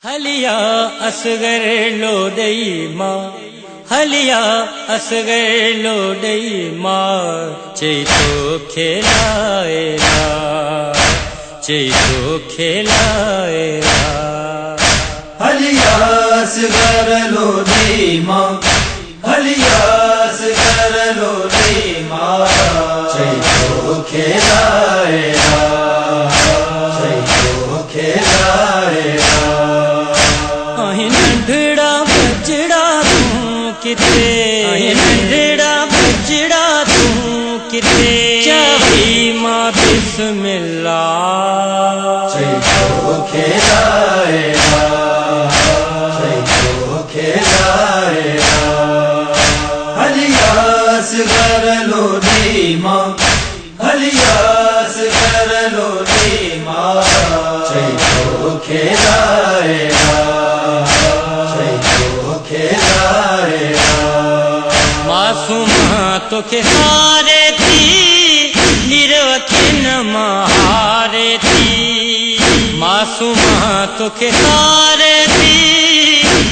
हलिया असगर लोदई माँ, हलिया असगर लोदई माँ, चैतो खेलाएगा, चैतो खेलाएगा। हलिया असगर लोदई माँ, हलिया असगर लोदई माँ, चैतो खेलाएगा, चैतो खेलाएगा। नंढड़ा बजड़ा तू किथे, नंढड़ा बजड़ा तू किथे, चाबी माँ बिस्मिल्लाह, चैतो खेलाएगा, चैतो खेलाएगा। हलिया असगर लोदई माँ, हलिया असगर लोदई माँ, चैतो खेलाएगा, मासूमा तो के हारे थी, निरवखिन महारे थी, मासूमा तो के हारे थी,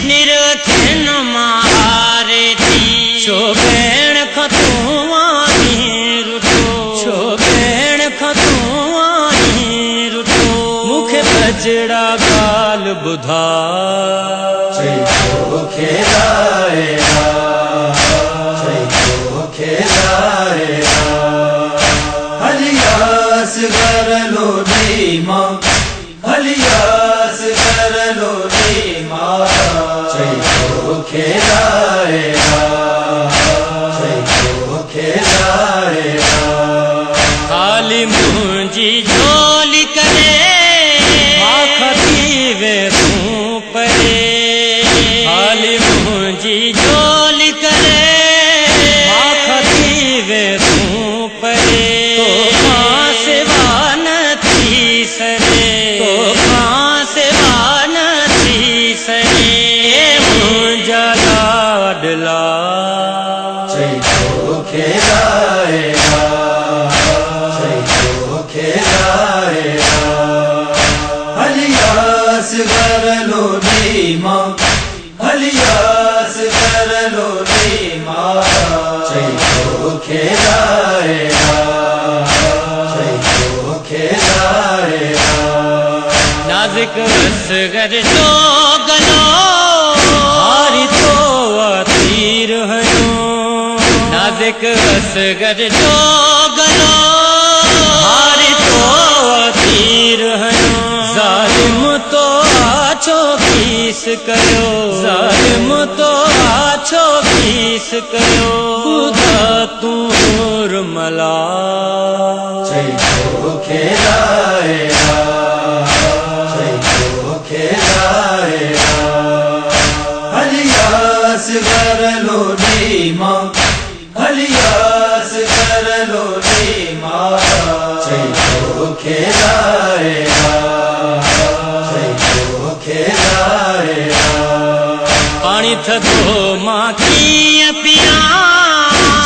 निरवखिन महारे थी। शोभेण खतुआनी रुठो, शोभेण खतुआनी रुठो, मुख बजड़ा गाल बुधा, चैतो खेलाएगा, चैतो खेलाएगा। हलिया असगर लोदई माँ, हलिया असगर लोदई माँ, चैतो खेलाएगा, चैतो खेलाएगा। खाली मुंजी झोली करे, आखती वे तू परे, खाली मुंजी झोली करे, आखती वे तू परे। तो कहाँ से वानती सरे, तो कहाँ से वानती सरे, मुंजा लाडला, चैतो खेलाएगा, चैतो खेलाएगा। हलिया असगर लोदई माँ, हलिया असगर लोदई माँ, चैतो खेलाएगा, चैतो खेलाएगा। नाज़िक असगर जो गलो, हारी तो तीर हनो, नाज़िक असगर जो गलो, हारी तो तीर हनो। जालिम तो आछो कीस करो, जालिम तो आछो कीस करो, खुदा तू मला, चैतो खेलाएगा, चैतो खेलाएगा। हलिया असगर लोदई माँ, हलिया असगर लोदई माँ, चैतो खेलाएगा, चैतो खेलाएगा। पानी थधो माँ की पिया,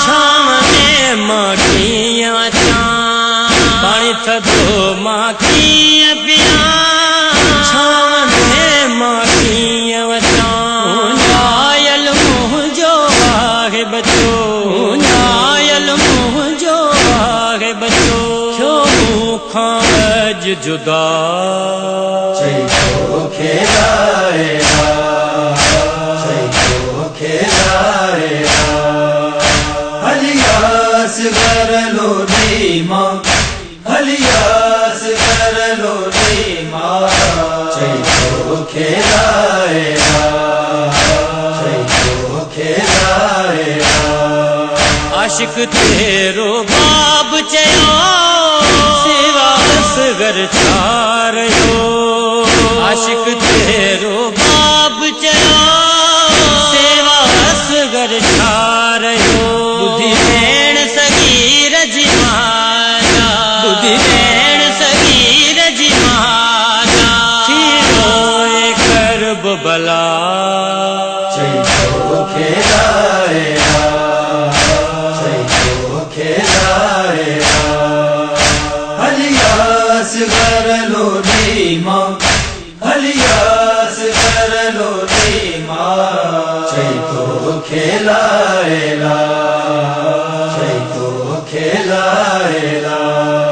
छाव में माँ की चाँ, पानी थधो माँ की पिया, छाव में माँ की चाँ। नायल मुँह जो आहे बचो, नायल मुँह जो आहे बचो, क्यों मुखा अज जुदा, चैतो खेलाएगा, चैतो खेलाएगा। हलिया असगर लोदई माँ, हलिया असगर लोदई माँ, चैतो खेलाएगा, चैतो खेलाएगा। आशिक तेरो बाब चयो, सेवा असगर छारयो, आशिक तेरो बाब चयो, सेवा असगर छारयो। बुद्धि भेण सगी रजी माता, बुद्धि भेण सगी रजी माता, खीरोए करब बला, चैतो खेलाएगा, चैतो खेलाएगा। हलिया असगर लोदई माँ, हलिया असगर चैतो खेलाएला, चैतो खेलाएला।